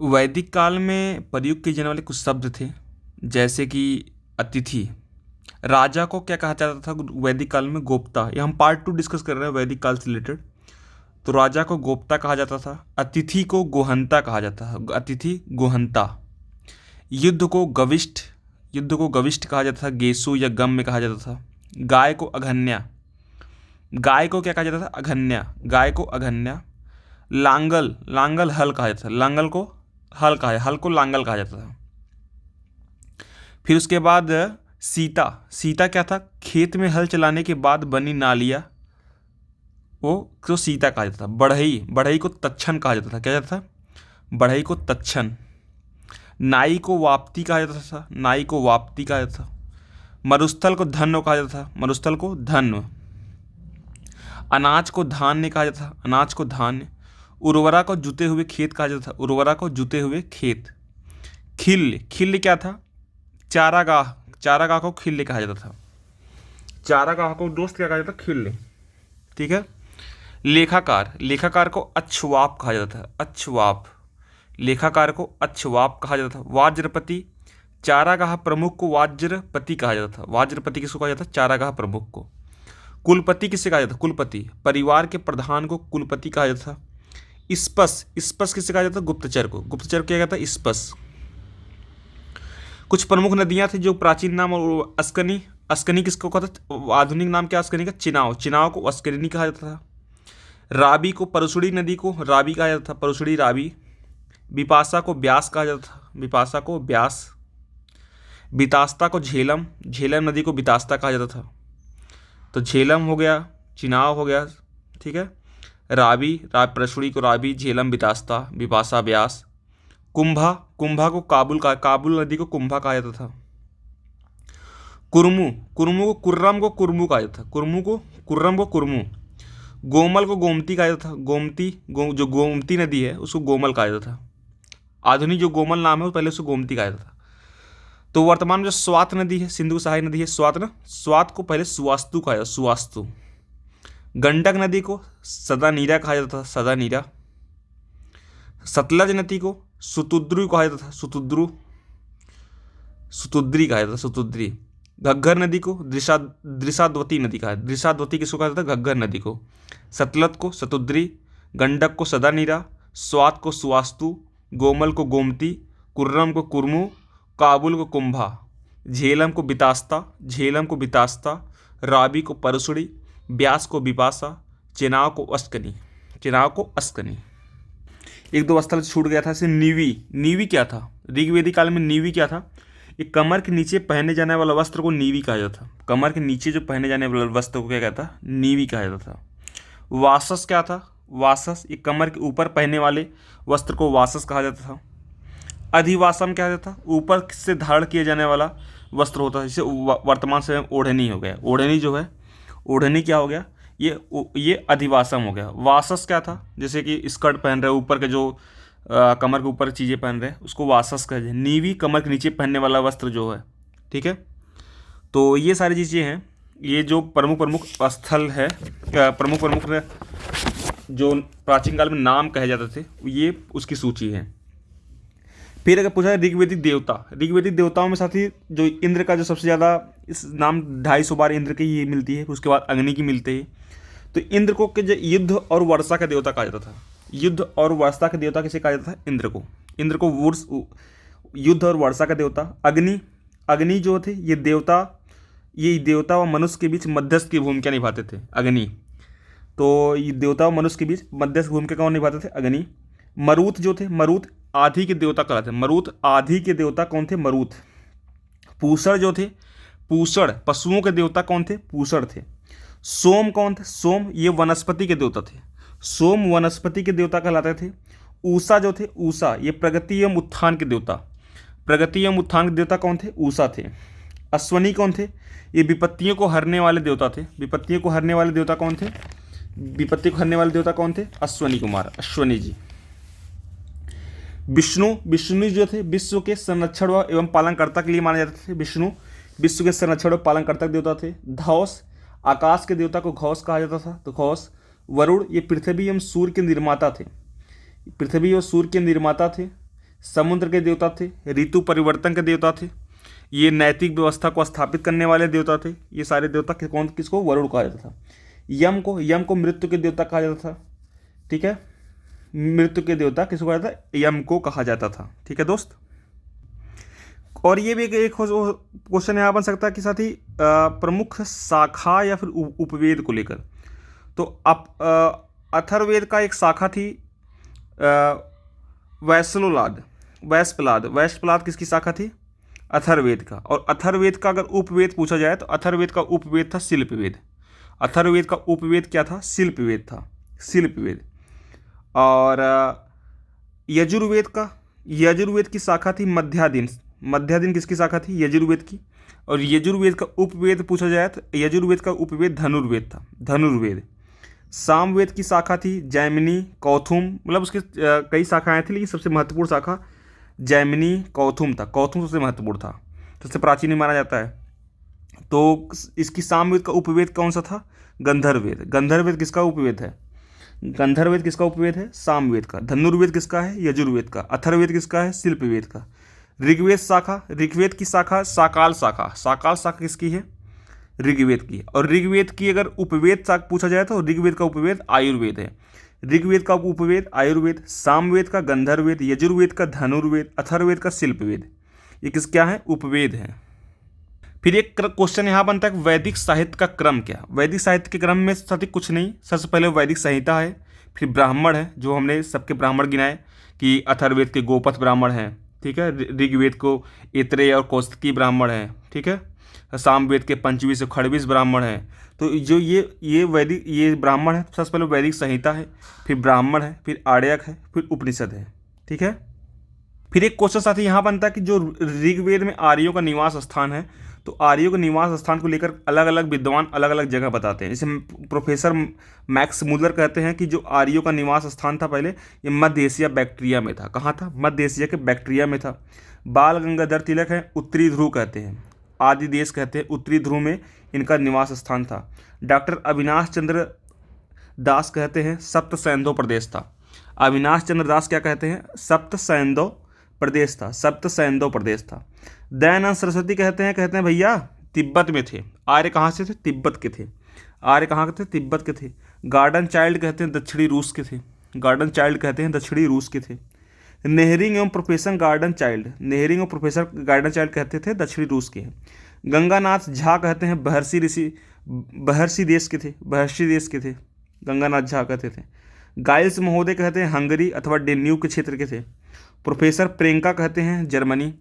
वैदिक काल में प्रयुक्त किए जाने वाले कुछ शब्द थे, जैसे कि अतिथि। राजा को क्या कहा जाता था वैदिक काल में? गोप्ता। ये हम पार्ट 2 डिस्कस कर रहे हैं वैदिक काल से रिलेटेड। तो राजा को गोप्ता कहा जाता था। अतिथि को गोहंता कहा जाता था। अतिथि गोहंता। युद्ध को गविष्ठ। युद्ध को गविष्ठ कहा जाता था। गेसु या गम में कहा जाता था। गाय को अघन्या। गाय को क्या कहा जाता था? अघन्या। गाय को अघन्या। लांगल। लांगल हल कहा जाता था। लांगल को हल कहा, हल को लांगल कहा जाता था। फिर उसके बाद सीता। सीता क्या था? खेत में हल चलाने के बाद बनी नालियाँ, वो तो सीता कहा जाता था। बढ़ई। बढ़ई को तच्छन कहा जाता था। क्या जाता था? बढ़ई को तच्छन। नाई को वाप्ती कहा जाता था। नाई को वाप्ती कहा जाता था। मरुस्थल को धन्य कहा जाता था। मरुस्थल को धन्य। अनाज को धान्य कहा जाता था। अनाज को धान्य। उर्वरा को जुते हुए खेत कहा जाता था। उर्वरा को जुते हुए खेत। खिल्य। खिल्य क्या था? चारागाह। चारागाह को खिल्य कहा जाता था। चारागाह को दोस्त क्या कहा जाता था? खिल्य। ठीक है। लेखाकार। लेखाकार को अच्छवाप कहा जाता था। अच्छवाप। लेखाकार को अच्छवाप कहा जाता था। वाज्रपति। चारागाह प्रमुख को वाज्रपति कहा जाता था। वाज्रपति किसको कहा जाता था? चारागाह प्रमुख को। कुलपति किसे कहा जाता? कुलपति। परिवार के प्रधान को कुलपति कहा जाता था। स्पस। स्पस किसे कहा जाता? गुप्तचर को। गुप्तचर को क्या कहता है? स्पस। कुछ प्रमुख नदियां थी जो प्राचीन नाम, और अस्कनी। अस्कनी किसको कहता था? आधुनिक नाम क्या अस्कनी का? चिनाव। चिनाव को अस्करिनी कहा जाता था। राबी को, परसुड़ी नदी को राबी कहा जाता था। परसुड़ी, राबी। बिपाशा को ब्यास कहा जाता था। बिपाशा को ब्यास। बितास्ता को झेलम। झेलम नदी को बितास्ता कहा जाता था। तो झेलम हो गया, चिनाव हो गया, ठीक है। राबी, परसुड़ी को राबी, झेलम बितास्ता, बिपाशा ब्यास। कुंभा। कुंभा को काबुल का, काबुल नदी को कुंभा कहा जाता था। कुर्मू। कुर्मू को कुर्रम को कुर्मू कहा जाता था। कुर्मू को कुर्रम को कुर्मू। गोमल को गोमती कहा जाता था। गोमती, जो गोमती नदी है उसको गोमल कहा जाता था। आधुनिक जो गोमल नाम है वो पहले उसको गोमती कहा जाता था। तो वर्तमान में जो स्वात नदी है, सिंधु सहायक नदी है स्वात ना, स्वात को पहले सुवास्तु कहा जाता। सुवास्तु। गंडक नदी को सदानीरा कहा जाता था। सदानीरा। सतलज नदी को सुतुद्रु कहा जाता था। सुतुद्रु। सुतुद्री कहा जाता था। सुतुद्री। घग्गर नदी को दृशाद्वती नदी कहा। दृशाद्वती किसको कहा जाता है? घग्गर नदी को। सतलज को सतुद्री। गंडक को सदानीरा। स्वात को सुवास्तु। गोमल को गोमती। कुर्रम को कुर्मू। काबुल को कुंभा। झेलम को बितास्ता। झेलम को बितास्ता। राबी को परसुड़ी। ब्यास को बिपाशा। चेनाव को अस्कनी। चेनाव को अस्कनी। एक दो स्थल छूट गया था, जैसे नीवी। नीवी क्या था? ऋग्वेदिक काल में नीवी क्या था? ये कमर के नीचे पहने जाने वाला वस्त्र को नीवी कहा जाता था। कमर के नीचे जो पहने जाने वाला वस्त्र को क्या कहता? नीवी कहा जाता था। वासस क्या था? वासस, ये कमर के ऊपर पहनने वाले वस्त्र को वासस कहा जाता था। अधिवासम क्या था? ऊपर से धारण किया जाने वाला वस्त्र होता है, जिसे वर्तमान समय में ओढ़नी हो गया। ओढ़नी जो है, ओढ़नी क्या हो गया? ये अधिवासम हो गया। वासस क्या था? जैसे कि स्कर्ट पहन रहे, ऊपर के जो कमर के ऊपर चीज़ें पहन रहे हैं उसको वासस कहते हैं। नीवी कमर के नीचे पहनने वाला वस्त्र जो है, ठीक है। तो ये सारी चीज़ें हैं, ये जो प्रमुख प्रमुख स्थल है, प्रमुख प्रमुख जो प्राचीन काल में नाम कहे जाते थे, ये उसकी सूची है। फिर अगर पूछा है ऋग्वेदिक देवता, ऋग्वेदिक देवताओं में साथ ही जो इंद्र का जो सबसे ज़्यादा इस नाम 250 बार इंद्र की ये मिलती है, उसके बाद अग्नि की मिलती है। तो इंद्र को के जो युद्ध और वर्षा का देवता कहा जाता था। युद्ध और वर्षा का देवता किसे कहा जाता था? इंद्र को। इंद्र को युद्ध और वर्षा का देवता। अग्नि, अग्नि जो थे ये देवता व मनुष्य के बीच मध्यस्थ की भूमिका निभाते थे। अग्नि, तो ये देवता व मनुष्य के बीच मध्यस्थ भूमिका कौन निभाते थे? अग्नि। मरुत जो थे, मरुत आधी के देवता कहलाते हैं। मरुत आधी के देवता कौन थे? मरुत। पूषण जो थे, पूषण पशुओं के देवता कौन थे? पूषण थे। सोम कौन थे? सोम ये वनस्पति के देवता थे। सोम वनस्पति के देवता कहलाते थे। ऊषा जो थे, ऊषा ये प्रगति एवं उत्थान के देवता। प्रगति एवं उत्थान के देवता कौन थे? ऊषा थे। अश्वनी कौन थे? ये विपत्तियों को हरने वाले देवता थे। विपत्तियों को हरने वाले देवता कौन थे? विपत्ति को हरने वाले देवता कौन थे? अश्वनी कुमार, अश्वनी जी। विष्णु, विष्णु जो थे विश्व के संरक्षण एवं पालनकर्ता के लिए माने जाते थे। विष्णु विश्व के संरक्षण और पालनकर्ता के देवता थे। धौस आकाश के देवता को घौस कहा जाता था। तो घौस। वरुण ये पृथ्वी एवं सूर्य के निर्माता थे। पृथ्वी और सूर्य के निर्माता थे। समुद्र के देवता थे, ऋतु परिवर्तन के देवता थे, ये नैतिक व्यवस्था को स्थापित करने वाले देवता थे। ये सारे देवता किसको वरुण कहा जाता था। यम को मृत्यु के देवता कहा जाता था। ठीक है, मृत्यु के देवता किसको कहा जाता था, यम को कहा जाता था। ठीक है दोस्त, और ये भी एक क्वेश्चन यहाँ बन सकता है कि साथ ही प्रमुख शाखा या फिर उपवेद को लेकर। तो अथर्ववेद का एक शाखा थी वैश्पलाद किसकी शाखा थी, अथर्ववेद का। और अथर्ववेद का अगर उपवेद पूछा जाए तो अथर्ववेद का उपवेद था शिल्पवेद। अथर्ववेद का उपवेद क्या था, शिल्पवेद था, शिल्पवेद। और यजुर्वेद की शाखा थी मध्यादीन किसकी शाखा थी, यजुर्वेद की। और यजुर्वेद का उपवेद पूछा जाए तो यजुर्वेद का उपवेद धनुर्वेद था, धनुर्वेद। सामवेद की शाखा थी जैमिनी कौथुम, मतलब उसके कई शाखाएं थी लेकिन सबसे महत्वपूर्ण शाखा जैमिनी कौथुम था। कौथुम सबसे महत्वपूर्ण था, सबसे प्राचीन माना जाता है। तो इसकी सामवेद का उपवेद कौन सा था, गंधर्ववेद। गंधर्ववेद किसका उपवेद है, गंधर्ववेद किसका उपवेद है, सामवेद का। धनुर्वेद किसका है, यजुर्वेद का। अथर्ववेद किसका है, शिल्पवेद का। ऋग्वेद की शाखा साकाल शाखा किसकी है, ऋग्वेद की। और ऋग्वेद की अगर उपवेद पूछा जाए तो ऋग्वेद का उपवेद आयुर्वेद है। ऋग्वेद का उपवेद आयुर्वेद, सामवेद का गंधर्ववेद, यजुर्वेद का धनुर्वेद, अथर्ववेद का शिल्पवेद। ये क्या है, उपवेद है। फिर एक क्वेश्चन यहाँ बनता है वैदिक साहित्य का क्रम क्या। वैदिक साहित्य के क्रम में सटीक कुछ नहीं, सबसे पहले वैदिक संहिता है, फिर ब्राह्मण है, जो हमने सबके ब्राह्मण गिनाए कि अथर्ववेद के गोपथ ब्राह्मण हैं, ठीक है। ऋग्वेद को ऐत्रेय और कौशिकी ब्राह्मण हैं, ठीक है। सामवेद के 25 से 28 ब्राह्मण हैं। तो जो ये वैदिक ये ब्राह्मण है, सबसे पहले वैदिक संहिता है, फिर ब्राह्मण है, फिर आर्यक है, फिर उपनिषद है, ठीक है। फिर एक क्वेश्चन साथी यहाँ बनता है कि जो ऋग्वेद में आर्यों का निवास स्थान है, तो आर्यों के निवास स्थान को लेकर अलग अलग विद्वान अलग अलग जगह बताते हैं। जैसे प्रोफेसर मैक्स मुलर कहते हैं कि जो आर्यों का निवास स्थान था पहले, ये मध्य एशिया बैक्ट्रिया में था। कहाँ था, मध्य एशिया के बैक्ट्रिया में था। बाल गंगाधर तिलक है, उत्तरी ध्रुव कहते हैं, आदि देश कहते हैं, उत्तरी ध्रुव में इनका निवास स्थान था। डॉक्टर अविनाश चंद्र दास कहते हैं सप्त सैंधव प्रदेश था। अविनाश चंद्र दास क्या कहते हैं, सप्त सैंधव प्रदेश था, सप्त सैंधव प्रदेश था। दयानंद सरस्वती कहते हैं भैया तिब्बत में थे। आर्य कहाँ से थे, तिब्बत के थे। आर्य कहाँ के थे, तिब्बत के थे। गार्डन चाइल्ड कहते हैं दक्षिणी रूस के थे। गार्डन चाइल्ड कहते हैं दक्षिणी रूस के थे। नेहरिंग एवं प्रोफेसर गार्डन चाइल्ड कहते थे दक्षिणी रूस के हैं। गंगानाथ झा कहते हैं बहर्षी देश के थे। गंगानाथ झा कहते थे। गाइल्स महोदय कहते हैं हंगरी अथवा डेन्यूब के क्षेत्र के थे। प्रोफेसर प्रियंका कहते हैं जर्मनी।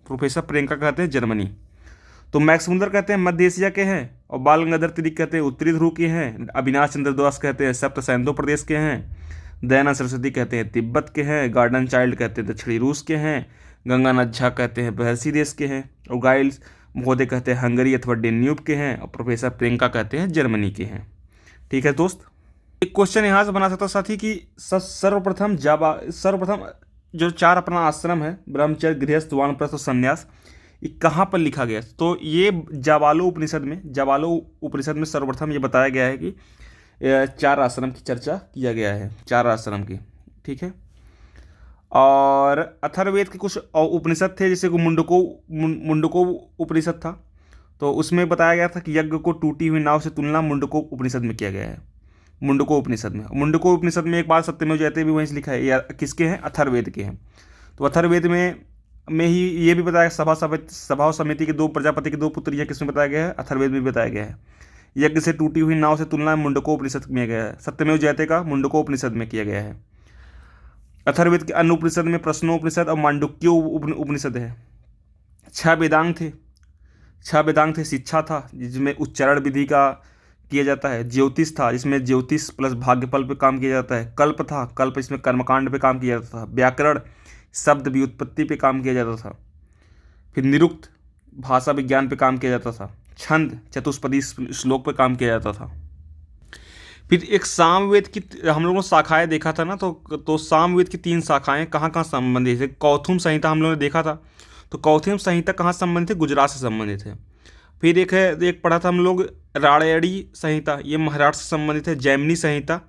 तो मैक्स मुलर कहते हैं मध्य एशिया के हैं, और बाल गंगाधर तिलक कहते हैं उत्तरी ध्रुव के हैं। अविनाश चंद्र दास कहते हैं सप्त सैंधव प्रदेश के हैं। दयानंद सरस्वती कहते हैं तिब्बत के हैं। गार्डन चाइल्ड कहते हैं दक्षिणी रूस के हैं। गंगानाथ झा कहते हैं बहर्षी देश के हैं। और गाइल्स महोदय कहते हैं हंगरी अथवा डेन्यूब के हैं। और प्रोफेसर प्रियंका कहते हैं जर्मनी के हैं। ठीक है दोस्त, एक क्वेश्चन यहाँ से बना सकता साथी कि सर्वप्रथम जो 4 अपना आश्रम है, ब्रह्मचर्य, गृहस्थ, वानप्रस्थ और संन्यास, ये कहाँ पर लिखा गया। तो ये जाबालो उपनिषद में सर्वप्रथम ये बताया गया है कि 4 आश्रम की चर्चा किया गया है, 4 आश्रम की, ठीक है। और अथर्ववेद के कुछ उपनिषद थे, जैसे कि मुंडको उपनिषद था, तो उसमें बताया गया था कि यज्ञ को टूटी हुई नाव से तुलना मुंडको उपनिषद में किया गया है। मुंडको उपनिषद में एक बार सत्यमेव जयते भी वहीं से लिखा है, या किसके हैं, अथर्ववेद के हैं। तो अथर्ववेद में ही ये भी बताया सभा और समिति के 2 प्रजापति के 2 पुत्र, यह किसमें बताया गया है, अथर्ववेद में बताया गया है। यज्ञ से टूटी हुई नाव से तुलना मुंडको उपनिषद में गया है। सत्यमेव जयते का मुंडको उपनिषद में किया गया है। अथर्ववेद के अन्य उपनिषद में प्रश्नोपनिषद और मांडुक्यो उपनिषद है। 6 वेदांग थे, शिक्षा था जिसमें उच्चारण विधि का किया जाता है। ज्योतिष था जिसमें ज्योतिष प्लस भाग्यफल पे काम किया जाता है। कल्प था, कल्प इसमें कर्मकांड पे काम किया जाता था। व्याकरण, शब्द व्युत्पत्ति पे काम किया जाता था। फिर निरुक्त, भाषा विज्ञान पे काम किया जाता था। छंद, चतुष्पदी श्लोक पे काम किया जाता था। फिर एक सामवेद की हम लोगों ने शाखाएं देखा था ना, तो सामवेद की 3 शाखाएं कहाँ संबंधित है। कौथुम संहिता हम लोगों ने देखा था, तो कौथुम संहिता कहाँ संबंधित है, गुजरात से संबंधित है। फिर एक पढ़ा था हम लोग रायड़ी संहिता, ये महाराष्ट्र से संबंधित है। जैमिनी संहिता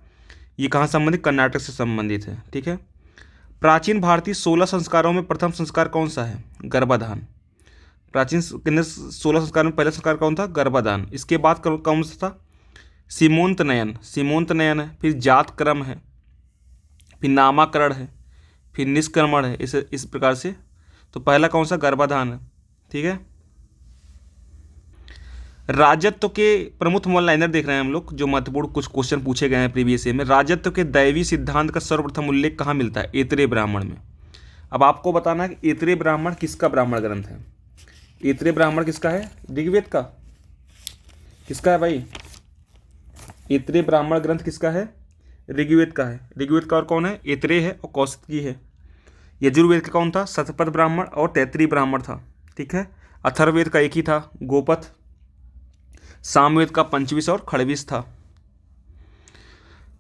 ये कहाँ संबंधित, कर्नाटक से संबंधित है, ठीक है। प्राचीन भारतीय 16 संस्कारों में प्रथम संस्कार कौन सा है? गर्भाधान। प्राचीन 16 संस्कार में पहला संस्कार कौन था? गर्भाधान। इसके बाद कौन सा था? सीमोंतनयन। सीमोंतनयन है, फिर जात क्रम है, फिर नामाकरण है, फिर निष्क्रमण है, इस प्रकार से। तो पहला कौन सा? गर्भाधान है। ठीक है। राजत्व के प्रमुख वन लाइनर देख रहे हैं हम लोग, जो महत्वपूर्ण कुछ क्वेश्चन पूछे गए हैं प्रीवियस ईयर में। राजत्व के दैवी सिद्धांत का सर्वप्रथम उल्लेख कहाँ मिलता है? ऐतरेय ब्राह्मण में। अब आपको बताना है कि ऐतरेय ब्राह्मण किसका ब्राह्मण ग्रंथ है? ऐतरेय ब्राह्मण किसका है? ऋग्वेद का। किसका है भाई? ऐतरेय ब्राह्मण ग्रंथ किसका है? ऋग्वेद का है। ऋग्वेद का और कौन है? ऐतरेय है और कौशिकी है। यजुर्वेद का कौन था? शतपथ ब्राह्मण और तैतरीय ब्राह्मण था। ठीक है। अथर्ववेद का एक ही था, गोपथ। सामवेद का पंचविश और खड़विश था।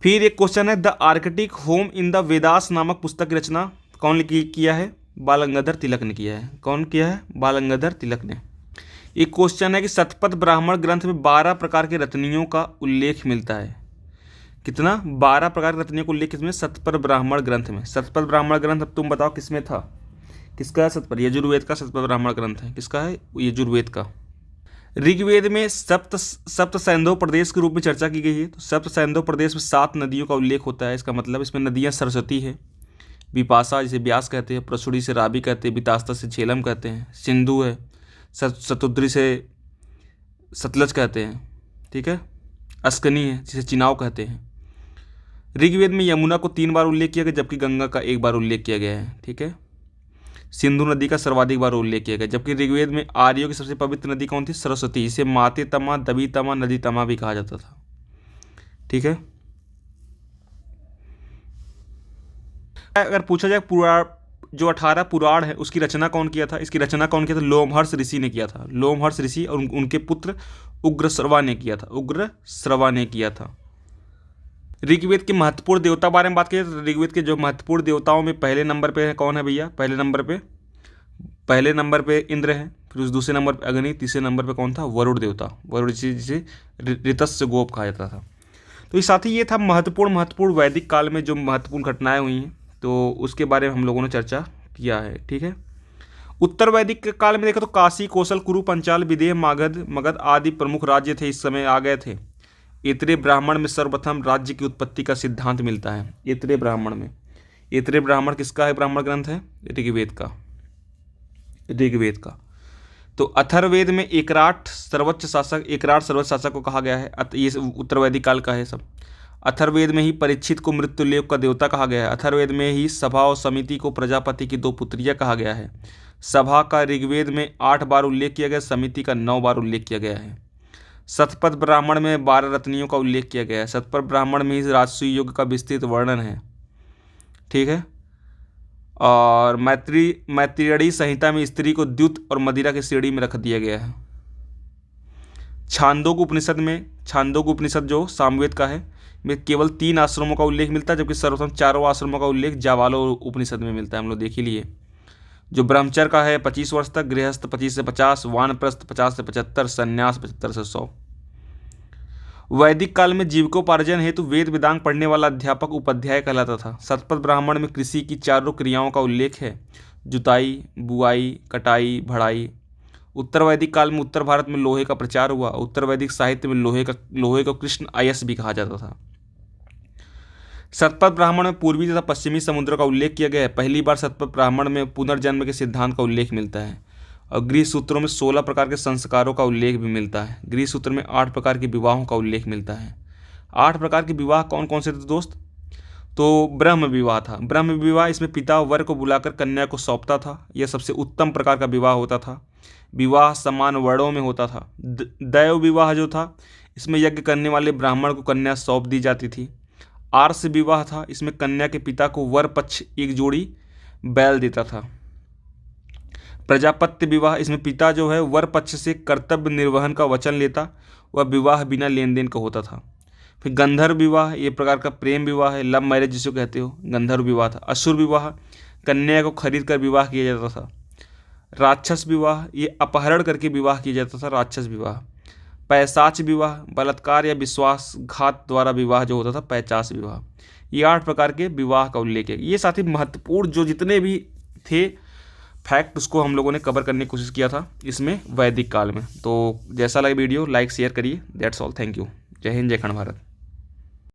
फिर एक क्वेश्चन है, the Arctic home in the Vedas नामक पुस्तक की रचना कौन किया है? बाल गंगाधर तिलक ने किया है। कौन किया है? बाल गंगाधर तिलक ने। एक क्वेश्चन है कि शतपथ ब्राह्मण ग्रंथ में 12 प्रकार के रत्नियों का उल्लेख मिलता है। कितना? 12 प्रकार की रत्नियों का उल्लेख किसमें? शतपथ ब्राह्मण ग्रंथ में। शतपथ ब्राह्मण ग्रंथ अब तुम बताओ किसमें था? किसका है शतपथ? यजुर्वेद का शतपथ ब्राह्मण ग्रंथ है। किसका है? यजुर्वेद का। ऋग्वेद में सप्त सैंधव प्रदेश के रूप में चर्चा की गई है। तो सप्त सैंधव प्रदेश में 7 नदियों का उल्लेख होता है। इसका मतलब इसमें नदियाँ सरस्वती है, विपाशा जिसे ब्यास कहते हैं, प्रसुड़ी से रावी कहते हैं, वितास्ता से झेलम कहते हैं, सिंधु है, शतुद्री से सतलज कहते हैं। ठीक है। अस्कनी है जिसे चिनाव कहते हैं। ऋग्वेद में यमुना को 3 बार उल्लेख किया गया, जबकि गंगा का 1 बार उल्लेख किया गया है। ठीक है। सिंधु नदी का सर्वाधिक बार उल्लेख किया गया, जबकि ऋग्वेद में आर्यों की सबसे पवित्र नदी कौन थी? सरस्वती। इसे माते तमा, दबी तमा, नदी तमा भी कहा जाता था। ठीक है। अगर पूछा जाए पुराण, जो 18 पुराण है उसकी रचना कौन किया था? इसकी रचना कौन किया था? लोमहर्ष ऋषि ने किया था। लोमहर्ष ऋषि और उनके पुत्र उग्रश्रवा ने किया था। उग्रश्रवा ने किया था। ऋग्वेद के महत्वपूर्ण देवता बारे में बात करें तो ऋग्वेद के जो महत्वपूर्ण देवताओं में पहले नंबर पे है कौन है भैया? पहले नंबर पे इंद्र है, फिर उस दूसरे नंबर पे अग्नि, तीसरे नंबर पे कौन था? वरुण देवता। वरुण जिसे ऋतस्य गोप कहा जाता था। तो इस साथ ही ये था महत्वपूर्ण वैदिक काल में जो महत्वपूर्ण घटनाएं हुई हैं, तो उसके बारे में हम लोगों ने चर्चा किया है। ठीक है। उत्तर वैदिक काल में देखो तो काशी, कौशल, कुरु, पंचाल, विदेह, मगध आदि प्रमुख राज्य थे, इस समय आ गए थे। ऐतरेय ब्राह्मण में सर्वप्रथम राज्य की उत्पत्ति का सिद्धांत मिलता है। ऐतरेय ब्राह्मण में। ऐतरेय ब्राह्मण किसका है? ब्राह्मण ग्रंथ है ऋग्वेद का। तो अथर्ववेद में एकराट सर्वोच्च शासक को कहा गया है। ये उत्तर वैदिक काल का है सब। अथर्ववेद में ही परीक्षित को मृत्युलोक का देवता कहा गया है। अथर्ववेद में ही सभा और समिति को प्रजापति की 2 पुत्रियां कहा गया है। सभा का ऋग्वेद में 8 बार उल्लेख किया गया, समिति का 9 बार उल्लेख किया गया है। शतपथ ब्राह्मण में 12 रत्नियों का उल्लेख किया गया है। शतपथ ब्राह्मण में ही राजसूय योग का विस्तृत वर्णन है। ठीक है। और मैत्रेयी संहिता में स्त्री को द्युत और मदिरा की श्रेणी में रख दिया गया है। छांदोग्य उपनिषद जो सामवेद का है, में केवल 3 आश्रमों का उल्लेख मिलता है, जबकि सर्वप्रथम 4 आश्रमों का उल्लेख जावालो उपनिषद में मिलता है। हम लोग देख ही लिए। जो ब्रह्मचर्य का है 25 वर्ष तक, गृहस्थ 25 से 50, वानप्रस्थ 50 से 75, संन्यास 75 से 100। वैदिक काल में जीविकोपार्जन हेतु वेद वेदांग पढ़ने वाला अध्यापक उपाध्याय कहलाता था। शतपथ ब्राह्मण में कृषि की 4 क्रियाओं का उल्लेख है, जुताई, बुआई, कटाई, भड़ाई। उत्तर वैदिक काल में उत्तर भारत में लोहे का प्रचार हुआ। उत्तर वैदिक साहित्य में लोहे को कृष्ण अयस भी कहा जाता था। शतपथ ब्राह्मण में पूर्वी तथा पश्चिमी समुद्रों का उल्लेख किया गया है। पहली बार शतपथ ब्राह्मण में पुनर्जन्म के सिद्धांत का उल्लेख मिलता है। और गृह सूत्रों में 16 प्रकार के संस्कारों का उल्लेख भी मिलता है। गृह सूत्र में 8 प्रकार के विवाहों का उल्लेख मिलता है। 8 प्रकार के विवाह कौन कौन से थे दोस्त? तो ब्रह्म विवाह था। ब्रह्म विवाह, इसमें पिता वर को बुलाकर कन्या को सौंपता था। यह सबसे उत्तम प्रकार का विवाह होता था। विवाह समान वर्णों में होता था। दैव विवाह जो था, इसमें यज्ञ करने वाले ब्राह्मण को कन्या सौंप दी जाती थी। आर्ष विवाह था, इसमें कन्या के पिता को वर पक्ष एक जोड़ी बैल देता था। प्रजापत्य विवाह, इसमें पिता जो है वर पक्ष से कर्तव्य निर्वहन का वचन लेता। वह विवाह बिना लेन देन का होता था। फिर गंधर्व विवाह, ये प्रकार का प्रेम विवाह है, लव मैरिज जिसको कहते हो, गंधर्व विवाह था। असुर विवाह, कन्या को खरीद कर विवाह किया जाता था। राक्षस विवाह, ये अपहरण करके विवाह किया जाता था, राक्षस विवाह। पैशाच विवाह, बलात्कार या विश्वासघात द्वारा विवाह जो होता था, पैशाच विवाह। ये 8 प्रकार के विवाह का उल्लेख है। ये साथी महत्वपूर्ण जो जितने भी थे फैक्ट उसको हम लोगों ने कवर करने की कोशिश किया था इसमें वैदिक काल में। तो जैसा लगे वीडियो लाइक शेयर करिए। That's all, thank you. जय हिंद, जय खंड भारत।